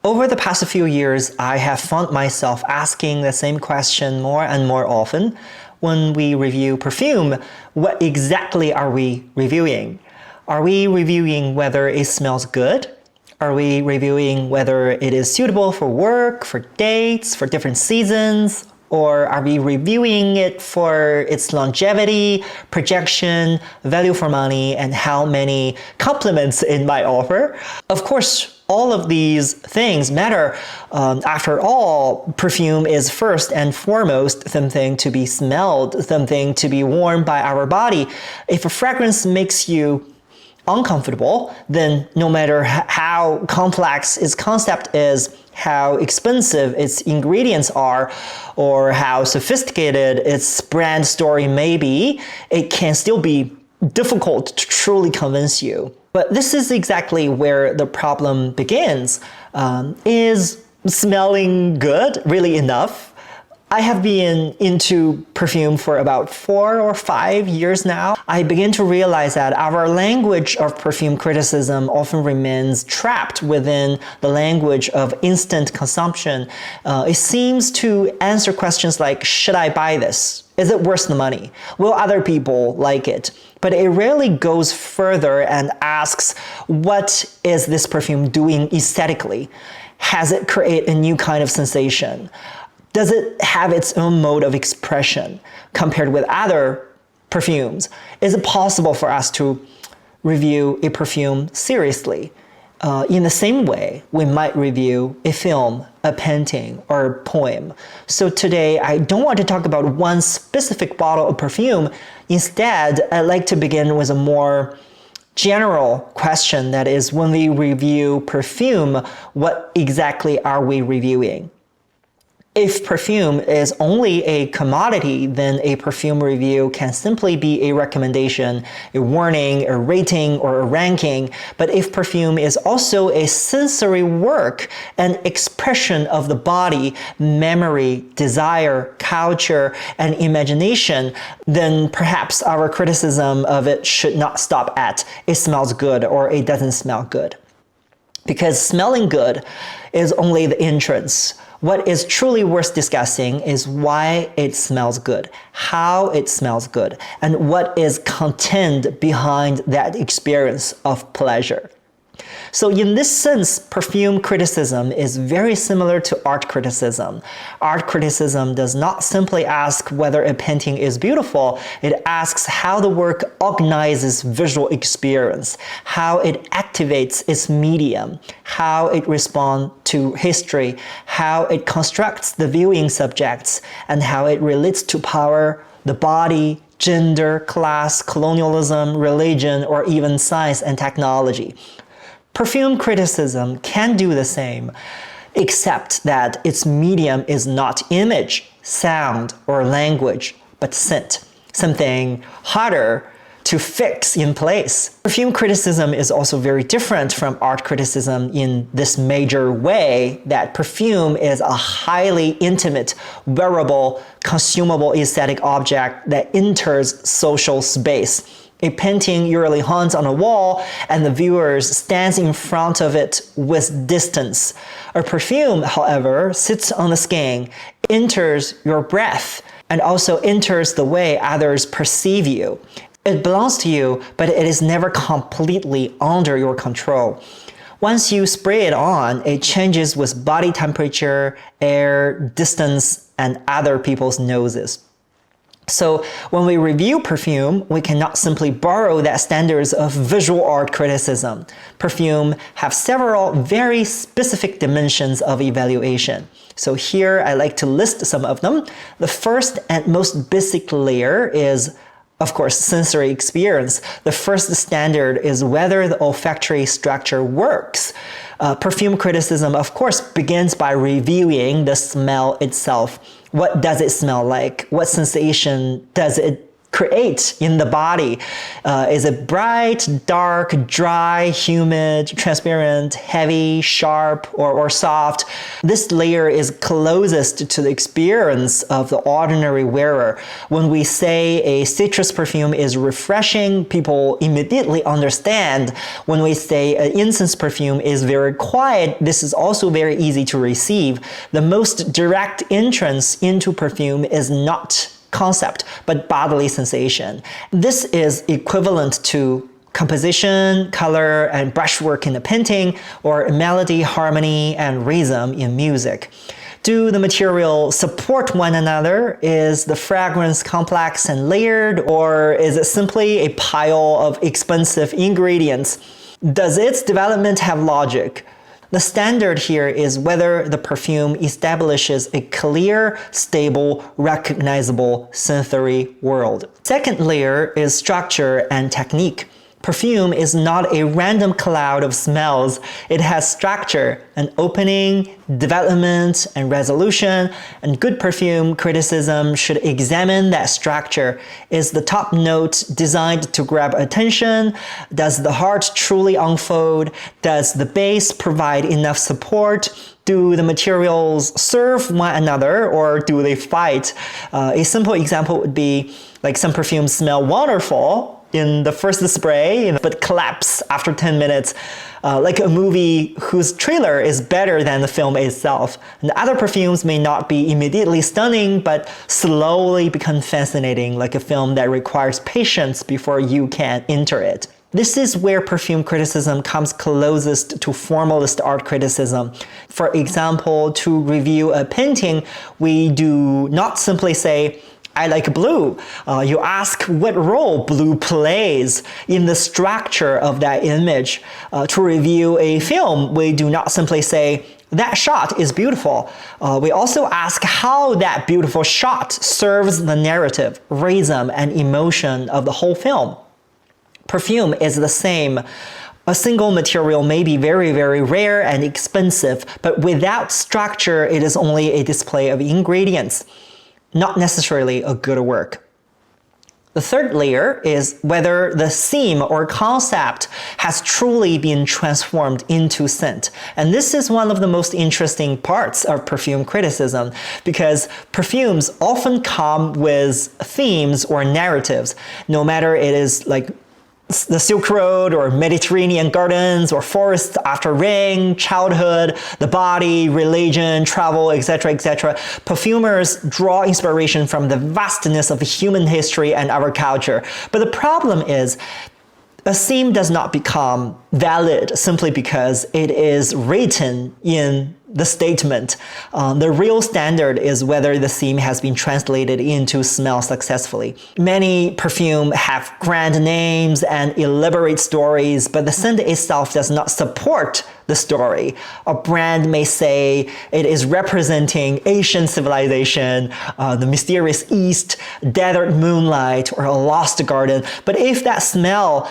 Over the past few years, I have found myself asking the same question more and more often. When we review perfume, what exactly are we reviewing? Are we reviewing whether it smells good? Are we reviewing whether it is suitable for work, for dates, for different seasons? Or are we reviewing it for its longevity, projection, value for money, and how many compliments it might offer? Of course, all of these things matter. After all, perfume is first and foremost something to be smelled, something to be worn by our body. If a fragrance makes you uncomfortable, then no matter how complex its concept is, how expensive its ingredients are, or how sophisticated its brand story may be, it can still be difficult to truly convince you. But this is exactly where the problem begins. Is smelling good really enough? I have been into perfume for about 4 or 5 years now. I begin to realize that our language of perfume criticism often remains trapped within the language of instant consumption. It seems to answer questions like, should I buy this? Is it worth the money? Will other people like it? But it rarely goes further and asks, what is this perfume doing aesthetically? Has it created a new kind of sensation? Does it have its own mode of expression compared with other perfumes? Is it possible for us to review a perfume seriously? In the same way, we might review a film, a painting, or a poem. So today, I don't want to talk about one specific bottle of perfume. Instead, I'd like to begin with a more general question, that is, when we review perfume, what exactly are we reviewing? If perfume is only a commodity, then a perfume review can simply be a recommendation, a warning, a rating, or a ranking. But if perfume is also a sensory work, an expression of the body, memory, desire, culture, and imagination, then perhaps our criticism of it should not stop at it smells good or it doesn't smell good. Because smelling good is only the entrance. What is truly worth discussing is why it smells good, how it smells good, and what is contained behind that experience of pleasure. So in this sense, perfume criticism is very similar to art criticism. Art criticism does not simply ask whether a painting is beautiful, it asks how the work organizes visual experience, how it activates its medium, how it responds to history, how it constructs the viewing subjects, and how it relates to power, the body, gender, class, colonialism, religion, or even science and technology. Perfume criticism can do the same, except that its medium is not image, sound, or language, but scent, something harder to fix in place. Perfume criticism is also very different from art criticism in this major way that perfume is a highly intimate, wearable, consumable aesthetic object that enters social space. A painting usually hangs on a wall and the viewer stands in front of it with distance. A perfume, however, sits on the skin, enters your breath, and also enters the way others perceive you. It belongs to you, but it is never completely under your control. Once you spray it on, it changes with body temperature, air, distance, and other people's noses. So when we review perfume, we cannot simply borrow that standards of visual art criticism. Perfume have several very specific dimensions of evaluation. So here I like to list some of them. The first and most basic layer is, of course, sensory experience. The first standard is whether the olfactory structure works. Perfume criticism, of course, begins by reviewing the smell itself. What does it smell like? What sensation does it create in the body? Is it bright, dark, dry, humid, transparent, heavy, sharp, or soft? This layer is closest to the experience of the ordinary wearer. When we say a citrus perfume is refreshing, people immediately understand. When we say an incense perfume is very quiet, this is also very easy to receive. The most direct entrance into perfume is not concept, but bodily sensation. This is equivalent to composition, color, and brushwork in a painting, or melody, harmony, and rhythm in music. Do the materials support one another? Is the fragrance complex and layered, or is it simply a pile of expensive ingredients? Does its development have logic? The standard here is whether the perfume establishes a clear, stable, recognizable sensory world. Second layer is structure and technique. Perfume is not a random cloud of smells. It has structure, an opening, development, and resolution, and good perfume criticism should examine that structure. Is the top note designed to grab attention? Does the heart truly unfold? Does the base provide enough support? Do the materials serve one another, or do they fight? A simple example would be like some perfumes smell wonderful in the first spray, but collapse after 10 minutes, like a movie whose trailer is better than the film itself. And other perfumes may not be immediately stunning, but slowly become fascinating, like a film that requires patience before you can enter it. This is where perfume criticism comes closest to formalist art criticism. For example, to review a painting, we do not simply say, I like blue. You ask what role blue plays in the structure of that image. To review a film, we do not simply say, that shot is beautiful. We also ask how that beautiful shot serves the narrative, rhythm, and emotion of the whole film. Perfume is the same. A single material may be very, very rare and expensive, but without structure, it is only a display of ingredients, not necessarily a good work. The third layer is whether the theme or concept has truly been transformed into scent. And this is one of the most interesting parts of perfume criticism, because perfumes often come with themes or narratives, no matter it is like the Silk Road or Mediterranean gardens or forests after rain, childhood, the body, religion, travel, etc., etc. Perfumers draw inspiration from the vastness of human history and our culture. But the problem is, a theme does not become valid simply because it is written in the statement. The real standard is whether the theme has been translated into smell successfully. Many perfume have grand names and elaborate stories, but the scent itself does not support the story. A brand may say it is representing ancient civilization, the mysterious East, desert moonlight, or a lost garden. But if that smell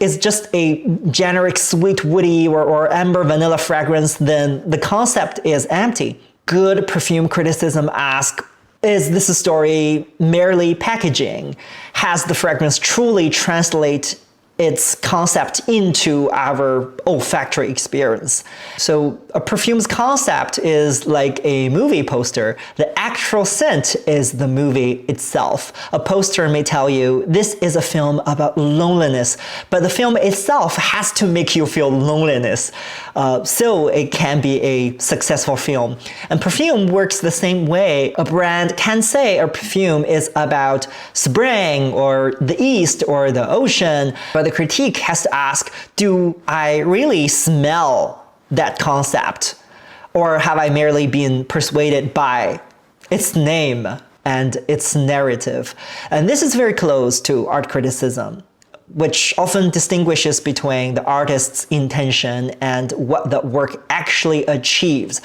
is just a generic sweet woody or amber vanilla fragrance, then the concept is empty. Good perfume criticism asks, is this story merely packaging? Has the fragrance truly translate its concept into our olfactory experience? So a perfume's concept is like a movie poster. The actual scent is the movie itself. A poster may tell you this is a film about loneliness, but the film itself has to make you feel loneliness. So it can be a successful film. And perfume works the same way. A brand can say a perfume is about spring or the East or the ocean, but the critique has to ask, do I really smell that concept? Or have I merely been persuaded by its name and its narrative? And this is very close to art criticism, which often distinguishes between the artist's intention and what the work actually achieves.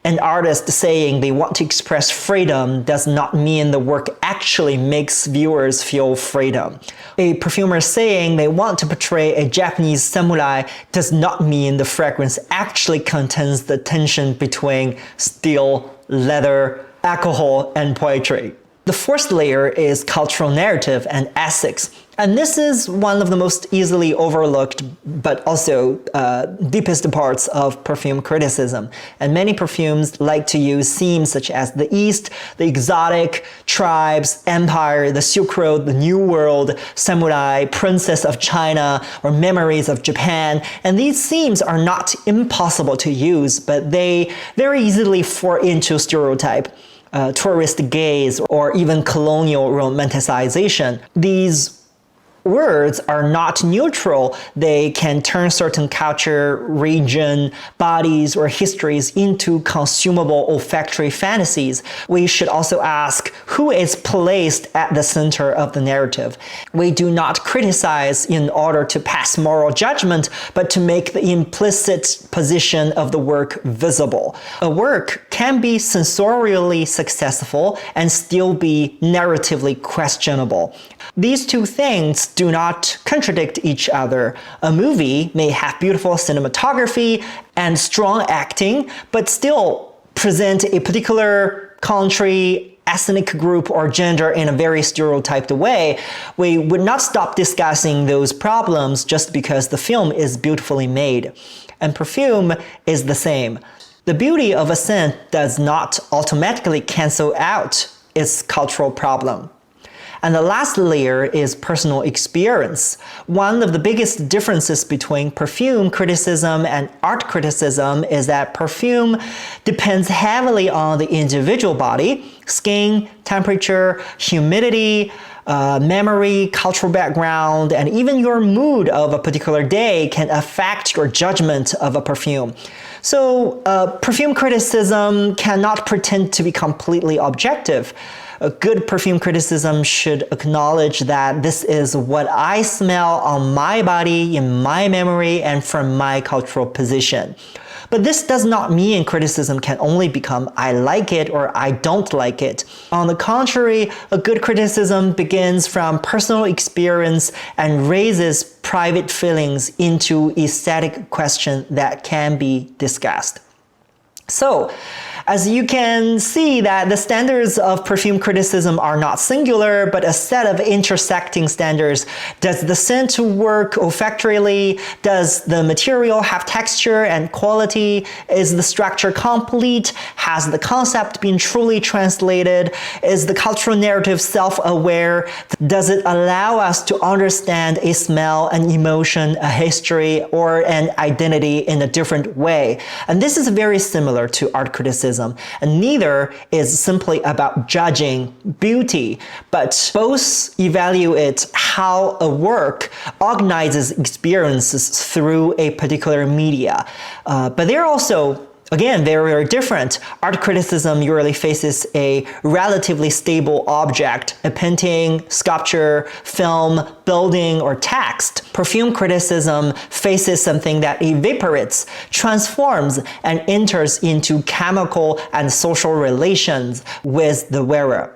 An artist saying they want to express freedom does not mean the work actually makes viewers feel freedom. A perfumer saying they want to portray a Japanese samurai does not mean the fragrance actually contains the tension between steel, leather, alcohol, and poetry. The fourth layer is cultural narrative and ethics. And this is one of the most easily overlooked, but also deepest parts of perfume criticism. And many perfumes like to use themes such as the East, the exotic, tribes, empire, the Silk Road, the New World, samurai, princess of China, or memories of Japan. And these themes are not impossible to use, but they very easily fall into stereotype. Tourist gaze, or even colonial romanticization. These words are not neutral. They can turn certain culture, region, bodies, or histories into consumable olfactory fantasies. We should also ask who is placed at the center of the narrative. We do not criticize in order to pass moral judgment, but to make the implicit position of the work visible. A work can be sensorially successful and still be narratively questionable. These two things do not contradict each other. A movie may have beautiful cinematography and strong acting, but still present a particular country, ethnic group, or gender in a very stereotyped way. We would not stop discussing those problems just because the film is beautifully made. And perfume is the same. The beauty of a scent does not automatically cancel out its cultural problem. And the last layer is personal experience. One of the biggest differences between perfume criticism and art criticism is that perfume depends heavily on the individual body, skin, temperature, humidity, memory, cultural background, and even your mood of a particular day can affect your judgment of a perfume. So perfume criticism cannot pretend to be completely objective. A good perfume criticism should acknowledge that this is what I smell on my body, in my memory, and from my cultural position. But this does not mean criticism can only become I like it or I don't like it. On the contrary, a good criticism begins from personal experience and raises private feelings into aesthetic questions that can be discussed. So, as you can see that the standards of perfume criticism are not singular, but a set of intersecting standards. Does the scent work olfactorily? Does the material have texture and quality? Is the structure complete? Has the concept been truly translated? Is the cultural narrative self-aware? Does it allow us to understand a smell, an emotion, a history, or an identity in a different way? And this is very similar to art criticism. And neither is simply about judging beauty, but both evaluate how a work organizes experiences through a particular media. But they're also again, very, very different. Art criticism usually faces a relatively stable object, a painting, sculpture, film, building, or text. Perfume criticism faces something that evaporates, transforms, and enters into chemical and social relations with the wearer.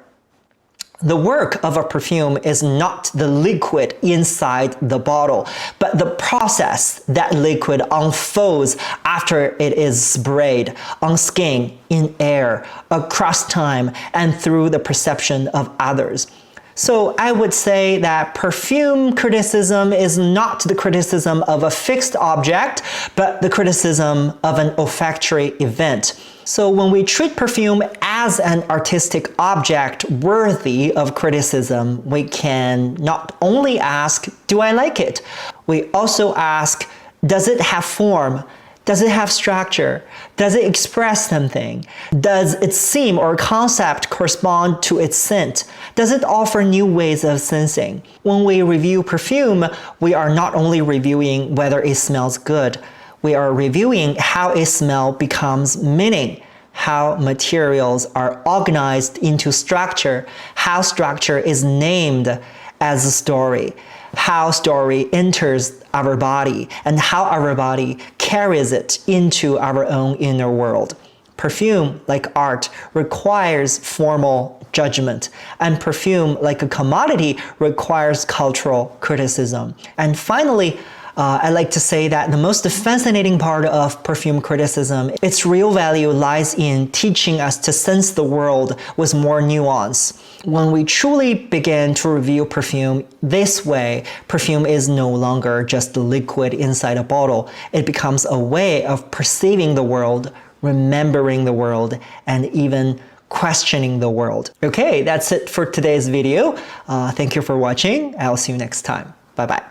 The work of a perfume is not the liquid inside the bottle, but the process that liquid unfolds after it is sprayed on skin, in air, across time, and through the perception of others. So I would say that perfume criticism is not the criticism of a fixed object, but the criticism of an olfactory event. So when we treat perfume as an artistic object worthy of criticism, we can not only ask, do I like it? We also ask, does it have form? Does it have structure? Does it express something? Does its theme or concept correspond to its scent? Does it offer new ways of sensing? When we review perfume, we are not only reviewing whether it smells good, we are reviewing how a smell becomes meaning, how materials are organized into structure, how structure is named as a story, how story enters our body, and how our body carries it into our own inner world. Perfume, like art, requires formal judgment, and perfume, like a commodity, requires cultural criticism. And finally, I like to say that the most fascinating part of perfume criticism, its real value lies in teaching us to sense the world with more nuance. When we truly begin to review perfume this way, perfume is no longer just the liquid inside a bottle. It becomes a way of perceiving the world, remembering the world, and even questioning the world. Okay, that's it for today's video. Thank you for watching. I'll see you next time. Bye-bye.